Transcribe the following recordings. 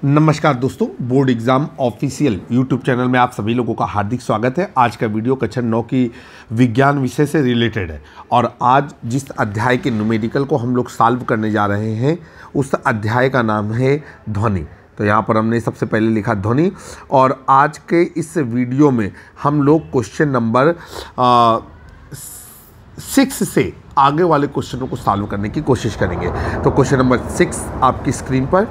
नमस्कार दोस्तों, board exam official YouTube channel में आप सभी लोगों का हार्दिक स्वागत है। आज का वीडियो कक्षा 9 की विज्ञान विषय से रिलेटेड है और आज जिस अध्याय के न्यूमेरिकल को हम लोग सॉल्व करने जा रहे हैं उस अध्याय का नाम है ध्वनि। तो यहाँ पर हमने सबसे पहले लिखा ध्वनि और आज के इस वीडियो में हम लोग क्वेश्चन नंबर 6 से आगे वाले क्वेश्चनों को सॉल्व करने की कोशिश करेंगे। तो क्वेश्चन नंबर 6 आपकी स्क्रीन पर।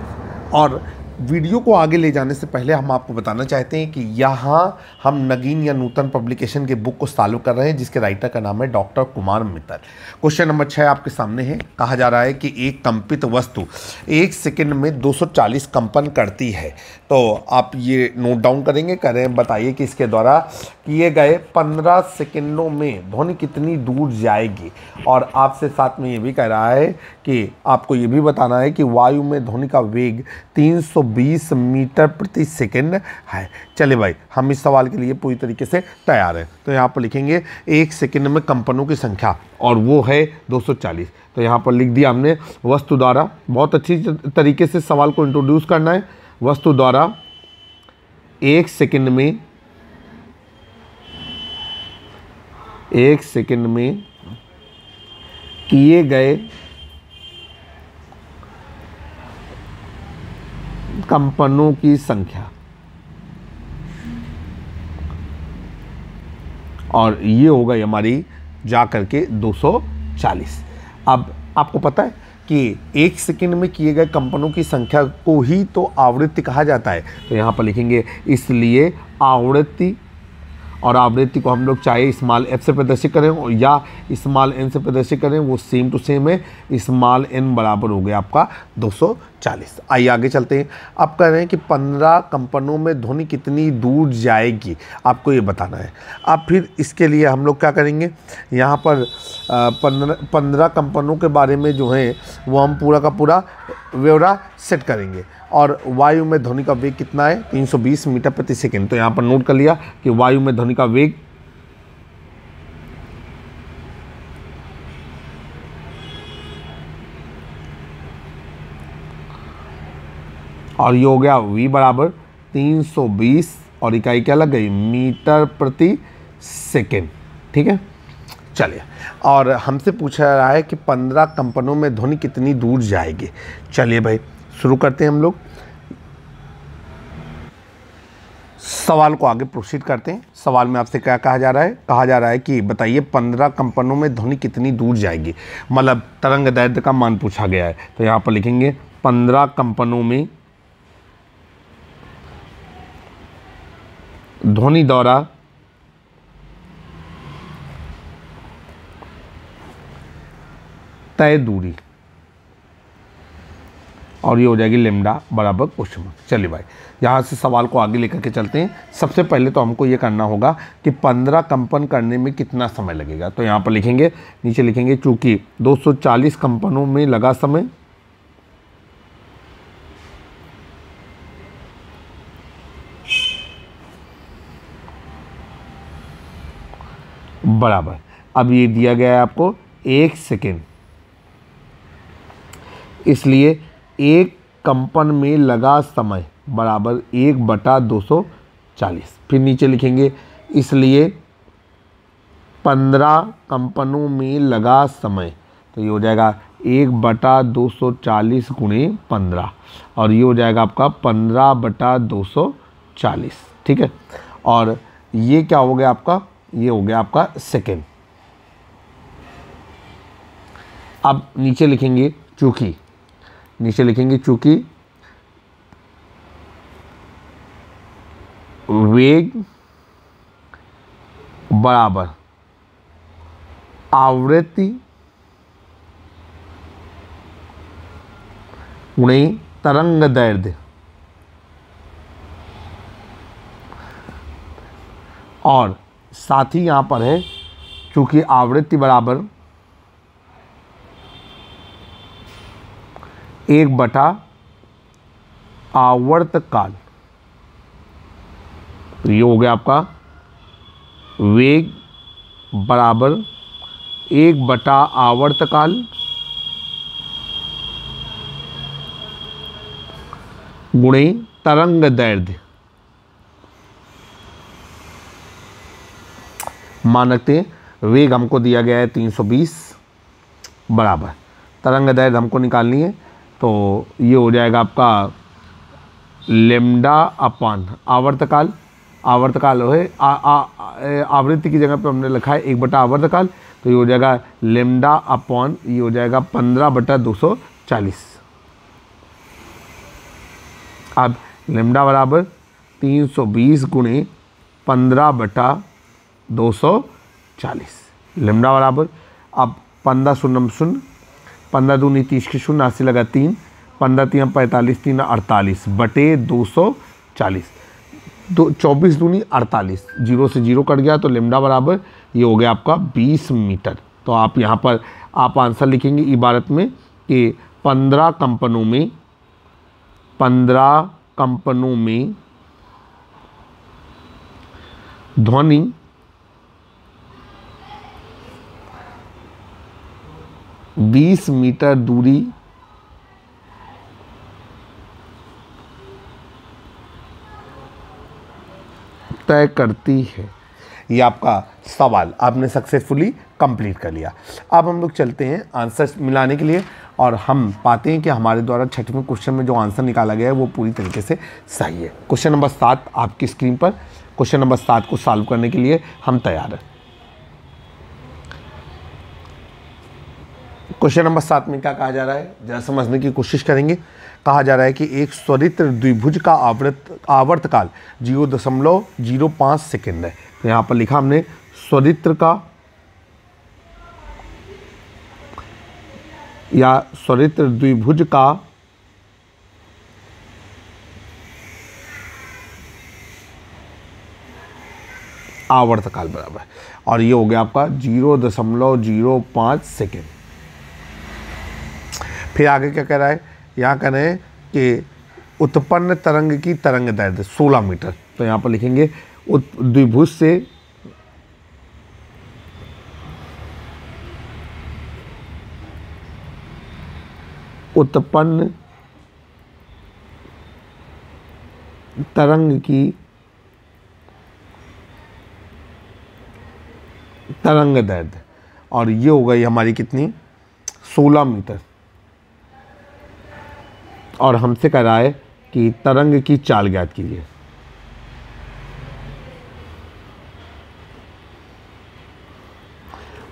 और वीडियो को आगे ले जाने से पहले हम आपको बताना चाहते हैं कि यहाँ हम नगीन या नूतन पब्लिकेशन के बुक को सॉल्व कर रहे हैं जिसके राइटर का नाम है doctor Kumar Mittal. Question number 6 आपके सामने है। कहा जा रहा है कि एक कंपित वस्तु 1 सेकंड में 240 कंपन करती है। तो आप ये नोट डाउन करेंगे, करें बताइए कि इसके द्वारा किए गए 15 सेकंडों में ध्वनि कितनी दूर जाएगी। और आपसे साथ में ये भी कह रहा है कि आपको ये भी बताना है कि वायु में ध्वनि का वेग 320 मीटर प्रति सेकंड है। चलिए भाई, हम इस सवाल के लिए पूरी तरीके से तैयार हैं। तो यहाँ पर लिखेंगे 1 सेकंड में कंपनों की संख्या और वो है 240। तो यहाँ पर लिख दिया हमने वस्तु द्वारा। बहुत अच्छी तरीके से सवाल को इंट्रोड्यूस करना है। वस्तु द्वारा 1 सेकंड में किए गए कंपनों की संख्या और ये हो गई हमारी जा करके 240। अब आपको पता है कि 1 सेकंड में किए गए कंपनों की संख्या को ही तो आवृत्ति कहा जाता है। तो यहाँ पर लिखेंगे इसलिए आवृत्ति, और आवृत्ति को हम लोग चाहे स्मॉल f से प्रदर्शित करें और या स्मॉल n से प्रदर्शित करें, वो सेम टू सेम है। स्मॉल n बराबर हो गया आपका 240। आइए आगे चलते हैं। अब कह रहे हैं कि 15 कंपनों में ध्वनि कितनी दूर जाएगी, आपको ये बताना है। अब फिर इसके लिए हम लोग क्या करेंगे, यहाँ पर 15 कंपनों के बारे में जो है वो हम पूरा का पूरा ब्यौरा सेट करेंगे। और वायु में ध्वनि का वेग कितना है, 320 मीटर प्रति सेकंड। तो यहाँ पर नोट कर लिया कि वायु में ध्वनि का वेग और ये हो गया v बराबर 320 और इकाई क्या लग गई, मीटर प्रति सेकंड। ठीक है, चलिए। और हमसे पूछा रहा है कि 15 कंपनों में ध्वनि कितनी दूर जाएगी। चलिए भाई शुरू करते हैं हम लोग। सवाल को आगे प्रोसीड करते हैं। सवाल में आपसे क्या कहा जा रहा है, कहा जा रहा है कि बताइए 15 कंपनों में ध्वनि कितनी दूर जाएगी, मतलब तरंग दैर्ध्य का मान पूछा गया है। तो यहाँ पर लिखेंगे 15 कंपनों में ध्वनि द्वारा तय दूरी, और ये हो जाएगी लैम्डा बराबर क्वेश्चन मार्क। चलिए भाई यहाँ से सवाल को आगे लेकर के चलते हैं। सबसे पहले तो हमको ये करना होगा कि 15 कंपन करने में कितना समय लगेगा। तो यहाँ पर लिखेंगे, नीचे लिखेंगे चूंकि 240 कंपनों में लगा समय बराबर, अब ये दिया गया है आपको 1 सेकेंड, इसलिए 1 कंपन में लगा समय बराबर 1/240। फिर नीचे लिखेंगे इसलिए 15 कंपनों में लगा समय, तो ये हो जाएगा 1/240 गुणे 15 और ये हो जाएगा आपका 15/240। ठीक है, और ये क्या हो गया आपका, ये हो गया आपका सेकेंड। अब नीचे लिखेंगे चूंकि वेग बराबर आवृत्ति गुणे तरंग दैर्ध्य, और साथ ही यहाँ पर है चूंकि आवृत्ति बराबर 1/आवर्तकाल, तो ये हो गया आपका वेग बराबर 1/आवर्तकाल गुणे तरंग दैर्ध्य, मान रखते हैं वेग हमको दिया गया है 320 बराबर तरंग दैर्ध्य हमको निकालनी है, तो ये हो जाएगा आपका लेमडा अपान आवर्तकाल, आवर्तकाल है आवृत्ति की जगह पे हमने लिखा है 1 बटा आवर्तकाल, तो ये हो जाएगा लेमडा अपॉन ये हो जाएगा 15/240। अब लेमडा बराबर 320 गुणे 15/240, लेमडा बराबर अब 15 शून्य शून्य, 15 दूनी 30 की शून्य, 80 लगा 3, 15 3 45, 3 48 बटे 240, 24 दूनी 48, 0 से 0 कट गया, तो लेमडा बराबर ये हो गया आपका 20 मीटर। तो आप यहाँ पर आप आंसर लिखेंगे इबारत में कि 15 कंपनों में ध्वनि बीस मीटर दूरी तय करती है। ये आपका सवाल आपने सक्सेसफुली कंप्लीट कर लिया। अब हम लोग चलते हैं आंसर मिलाने के लिए, और हम पाते हैं कि हमारे द्वारा 6वें क्वेश्चन में जो आंसर निकाला गया है वो पूरी तरीके से सही है। क्वेश्चन नंबर 7 आपकी स्क्रीन पर, क्वेश्चन नंबर 7 को सॉल्व करने के लिए हम तैयार हैं। क्वेश्चन नंबर 7 में क्या कहा जा रहा है, जरा समझने की कोशिश करेंगे। कहा जा रहा है कि एक स्वरित्र द्विभुज का आवर्तकाल 0.05 सेकेंड है। तो यहाँ पर लिखा हमने स्वरित्र का या स्वरित्र द्विभुज का आवर्तकाल बराबर, और ये हो गया आपका 0.05 सेकेंड। फिर आगे क्या कह रहा है, यहाँ कह रहे हैं कि उत्पन्न तरंग की तरंग दैर्ध्य 16 मीटर। तो यहाँ पर लिखेंगे द्विभुज से उत्पन्न तरंग की तरंग दैर्ध्य, और ये हो गई हमारी कितनी 16 मीटर। और हमसे कह रहा है कि तरंग की चाल ज्ञात कीजिए।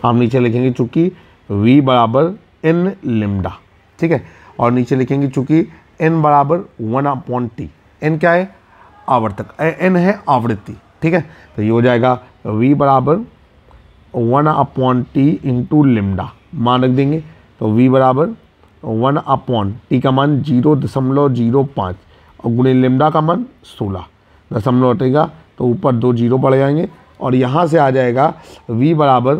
हम नीचे लिखेंगे चूंकि v बराबर n लेमडा, ठीक है, और नीचे लिखेंगे चूंकि n बराबर 1/t। n क्या है, आवर्तक, n है आवृत्ति, ठीक है। तो ये हो जाएगा v बराबर 1/t इंटू लेमडा, मान रख देंगे। तो v बराबर 1/t का मान 0.05 और गुणे लेमडा का मान 16 दशमलव हटेगा तो ऊपर 2 जीरो बढ़ जाएंगे, और यहाँ से आ जाएगा v बराबर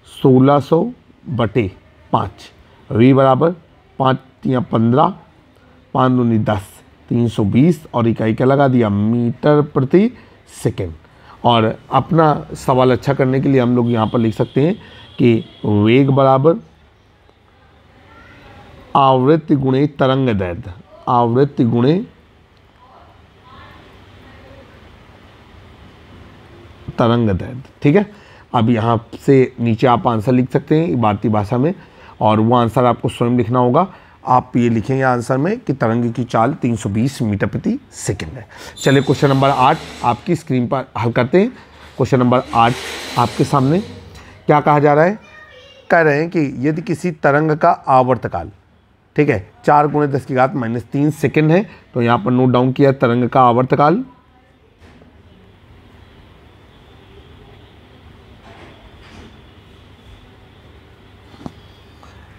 1600/5, v बराबर 5 या 15, 5 दूनी 10, 320 और इकाई क्या लगा दिया मीटर प्रति सेकेंड। और अपना सवाल अच्छा करने के लिए हम लोग यहाँ पर लिख सकते हैं कि वेग बराबर आवृत्ति गुणे तरंग दैर्ध्य, आवृत्ति गुणे तरंग दैर्ध्य, ठीक है। अब यहाँ से नीचे आप आंसर लिख सकते हैं भारतीय भाषा में, और वो आंसर आपको स्वयं लिखना होगा। आप ये लिखेंगे आंसर में कि तरंग की चाल 320 मीटर प्रति सेकंड है। चलिए क्वेश्चन नंबर 8 आपकी स्क्रीन पर हल करते हैं। क्वेश्चन नंबर 8 आपके सामने क्या कहा जा रहा है, कह रहे हैं कि यदि किसी तरंग का आवर्तकाल, ठीक है, 4 × 10⁻³ सेकेंड है। तो यहाँ पर नोट डाउन किया तरंग का आवर्तकाल,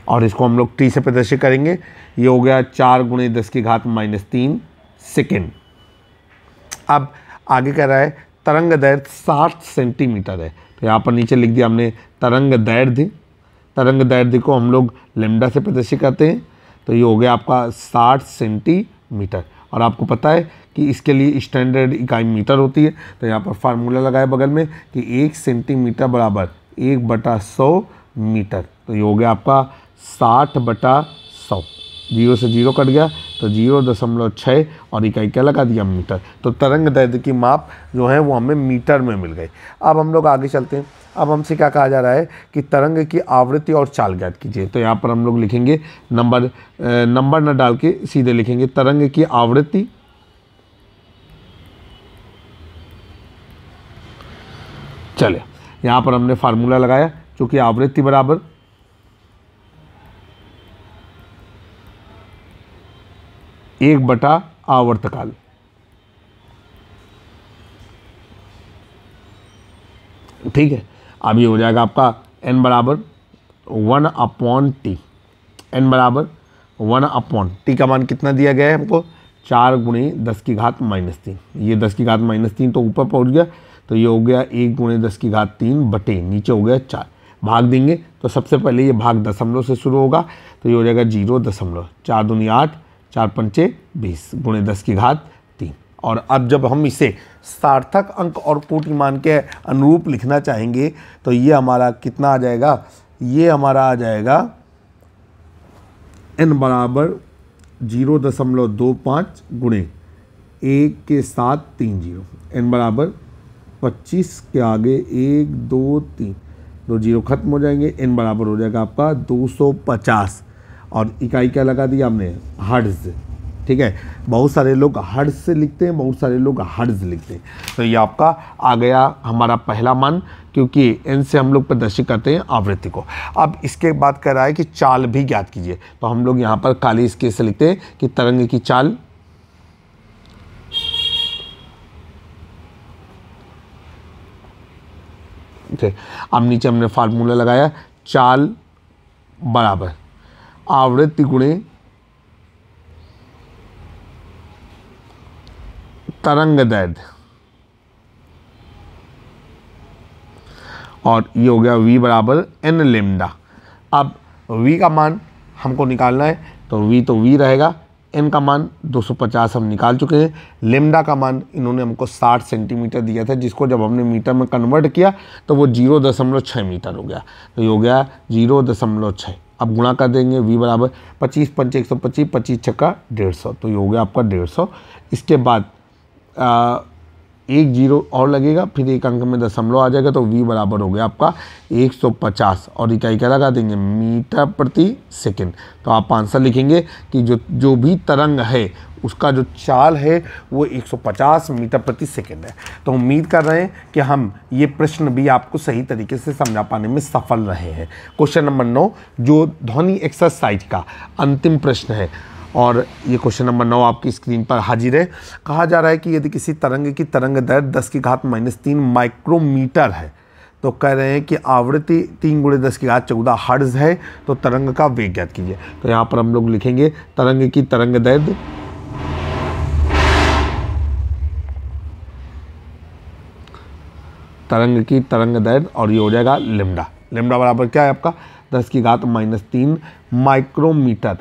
और इसको हम लोग t से प्रदर्शित करेंगे। ये हो गया 4 × 10⁻³ सेकेंड। अब आगे कह रहा है तरंग दैर्ध्य 60 सेंटीमीटर है। तो यहाँ पर नीचे लिख दिया हमने तरंग दैर्ध्य, तरंग दैर्ध्य को हम लोग लेमडा से प्रदर्शित करते हैं। तो ये हो गया आपका 60 सेंटीमीटर, और आपको पता है कि इसके लिए स्टैंडर्ड इकाई मीटर होती है। तो यहाँ पर फार्मूला लगाए बगल में कि 1 सेंटीमीटर बराबर 1/100 मीटर। तो ये हो गया आपका 60/100, जीरो से जीरो कट गया तो 0.6 और इकाई क्या लगा दिया मीटर। तो तरंग दैर्ध्य की माप जो है वो हमें मीटर में मिल गई। अब हम लोग आगे चलते हैं। अब हमसे क्या कहा जा रहा है कि तरंग की आवृत्ति और चाल ज्ञात कीजिए। तो यहाँ पर हम लोग लिखेंगे नंबर न डाल के सीधे लिखेंगे तरंग की आवृत्ति चले। यहाँ पर हमने फार्मूला लगाया, चूंकि आवृत्ति बराबर एक बटा आवर्तकाल, ठीक है। अब ये हो जाएगा आपका n बराबर 1/t, n बराबर 1/t का मान कितना दिया गया है हमको 4 गुणे 10 की घात -3। ये 10 की घात -3 तो ऊपर पहुंच गया, तो ये हो गया 1 गुणे 10 की घात 3 बटे नीचे हो गया 4। भाग देंगे तो सबसे पहले ये भाग दशमलव से शुरू होगा, तो ये हो जाएगा 0.4 दूनी 8 4 पंचे 20 गुणे 10 की घात 3। और अब जब हम इसे सार्थक अंक और कोटि मान के अनुरूप लिखना चाहेंगे तो ये हमारा कितना आ जाएगा, ये हमारा आ जाएगा n बराबर 0.25 गुणे 1 के साथ 3 जीरो, n बराबर 25 के आगे 1 2 3 दो जीरो खत्म हो जाएंगे, n बराबर हो जाएगा आपका 250 और इकाई क्या लगा दी आपने हर्ट्ज, ठीक है। बहुत सारे लोग हर्ट्ज से लिखते हैं, बहुत सारे लोग हर्ट्ज लिखते हैं। तो ये आपका आ गया हमारा पहला मान, क्योंकि n से हम लोग प्रदर्शित करते हैं आवृत्ति को। अब इसके बाद कह रहा है कि चाल भी ज्ञात कीजिए, तो हम लोग यहाँ पर काली स्केल से लिखते हैं कि तरंग की चाल अब नीचे हमने फार्मूला लगाया, चाल बराबर आवृत्ति गुणे तरंग दैर्ध्य, और ये हो गया v बराबर n लेमडा। अब v का मान हमको निकालना है, तो v रहेगा, n का मान 250 हम निकाल चुके हैं, लेमडा का मान इन्होंने हमको 60 सेंटीमीटर दिया था, जिसको जब हमने मीटर में कन्वर्ट किया तो वो 0.6 मीटर हो गया, तो ये हो गया 0.6। अब गुणा कर देंगे, v बराबर 25 पंचे 125 25 छक्का 150, तो ये हो गया आपका 150। इसके बाद एक जीरो और लगेगा, फिर एक अंक में दशमलव आ जाएगा, तो v बराबर हो गया आपका 150 और इकाई क्या लगा देंगे मीटर प्रति सेकंड। तो आप आंसर लिखेंगे कि जो भी तरंग है उसका जो चाल है वो 150 मीटर प्रति सेकंड है। तो उम्मीद कर रहे हैं कि हम ये प्रश्न भी आपको सही तरीके से समझा पाने में सफल रहे हैं। क्वेश्चन नंबर 9 जो ध्वनि एक्सरसाइज का अंतिम प्रश्न है, और ये क्वेश्चन नंबर 9 आपकी स्क्रीन पर हाजिर है। कहा जा रहा है कि यदि किसी तरंग की तरंग दैर्ध्य 10 की घात -3 माइक्रोमीटर है, तो कह रहे हैं कि आवृत्ति 3 गुणे 10 की घात 14 हर्ट्ज है, तो तरंग का वेग ज्ञात कीजिए। तो यहाँ पर हम लोग लिखेंगे तरंग की तरंग दैर्ध्य और ये हो जाएगा लेमडा। लेमडा बराबर क्या है आपका 10 की घात -3 माइक्रोमीटर।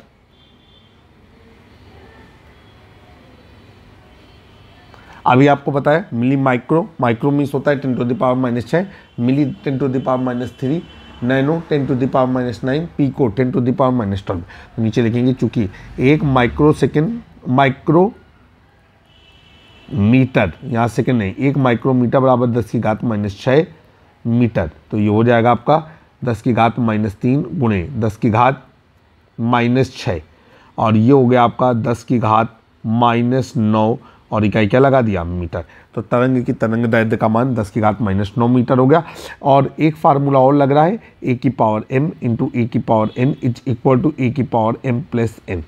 अभी आपको पता है मिली माइक्रो मीन्स होता है 10⁻⁻6, मिली 10⁻⁻3, नैनो 10⁻⁻9, पीको 10⁻⁻12। तो नीचे लिखेंगे चूंकि एक माइक्रोमीटर, यहाँ सेकंड नहीं, एक माइक्रोमीटर बराबर 10 की घात -6 मीटर, तो ये हो जाएगा आपका 10 की घात -3 गुणे 10 की घात -6 और ये हो गया आपका 10 की घात -9 और इकाई क्या लगा दिया मीटर। तो तरंग की तरंग दैर्ध्य का मान 10 की घात -9 मीटर हो गया। और एक फार्मूला और लग रहा है, a की पावर m इंटू a की power n is equal to a की पावर m प्लस n।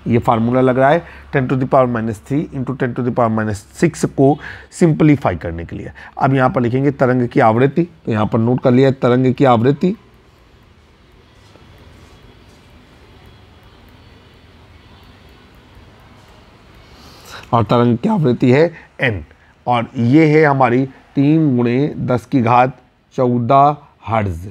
ये फार्मूला लग रहा है 10⁻³ इंटू 10⁻6 को सिंपलीफाई करने के लिए। अब यहाँ पर लिखेंगे तरंग की आवृत्ति, तो यहाँ पर नोट कर लिया तरंग की आवृत्ति और तरंग की आवृत्ति है n, और ये है हमारी 3 गुणे 10 की घात 14 हर्ट्ज।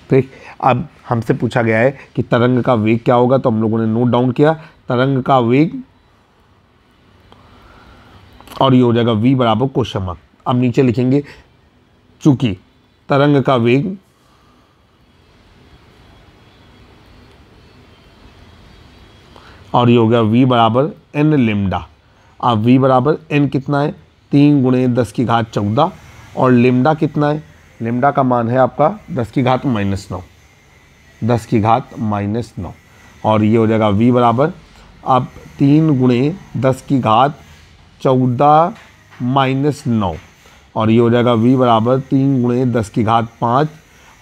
ठीक, अब हमसे पूछा गया है कि तरंग का वेग क्या होगा, तो हम लोगों ने नोट डाउन किया तरंग का वेग और ये हो जाएगा v बराबर क्वेश्चन मार्क। अब नीचे लिखेंगे चूंकि तरंग का वेग और ये हो गया v बराबर n लेमडा। अब v बराबर n कितना है, 3 गुणे 10 की घात 14, और लेमडा कितना है, लेमडा का मान है आपका 10 की घात -9, 10 की घात -9, और ये हो जाएगा v बराबर अब 3 गुणे 10 की घात 14 -9, और ये हो जाएगा v बराबर 3 गुणे 10 की घात 5,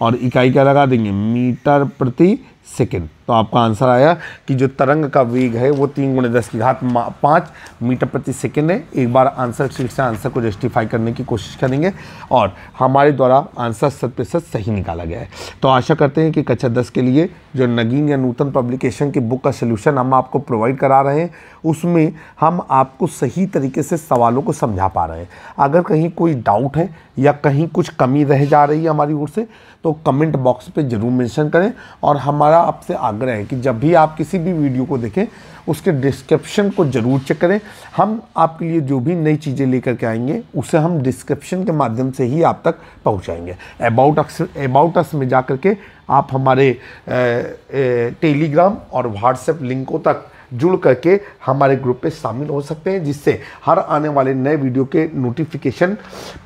और इकाई क्या लगा देंगे, मीटर प्रति सेकेंड। तो आपका आंसर आया कि जो तरंग का वेग है वो 3 गुणे 10 की घात 5 मीटर प्रति सेकेंड है। एक बार आंसर शीट से आंसर को जस्टिफाई करने की कोशिश करेंगे और हमारे द्वारा आंसर 100% सही निकाला गया है। तो आशा करते हैं कि कक्षा 10 के लिए जो नगीन या नूतन पब्लिकेशन की बुक का सोल्यूशन हम आपको प्रोवाइड करा रहे हैं उसमें हम आपको सही तरीके से सवालों को समझा पा रहे हैं। अगर कहीं कोई डाउट है या कहीं कुछ कमी रह जा रही है हमारी ओर से तो कमेंट बॉक्स पे ज़रूर मेंशन करें, और हमारा आपसे आग्रह है कि जब भी आप किसी भी वीडियो को देखें उसके डिस्क्रिप्शन को ज़रूर चेक करें। हम आपके लिए जो भी नई चीज़ें लेकर के आएंगे उसे हम डिस्क्रिप्शन के माध्यम से ही आप तक पहुंचाएंगे। अबाउट अस में जा कर के आप हमारे टेलीग्राम और व्हाट्सएप लिंकों तक जुड़ करके हमारे ग्रुप पे शामिल हो सकते हैं, जिससे हर आने वाले नए वीडियो के नोटिफिकेशन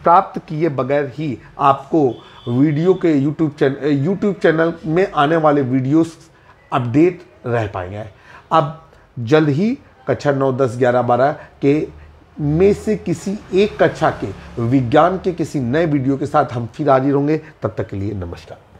प्राप्त किए बगैर ही आपको वीडियो के यूट्यूब चैनल में आने वाले वीडियोस अपडेट रह पाएंगे। अब जल्द ही कक्षा 9, 10, 11, 12 के में से किसी एक कक्षा के विज्ञान के किसी नए वीडियो के साथ हम फिर हाजिर होंगे। तब तक के लिए नमस्कार।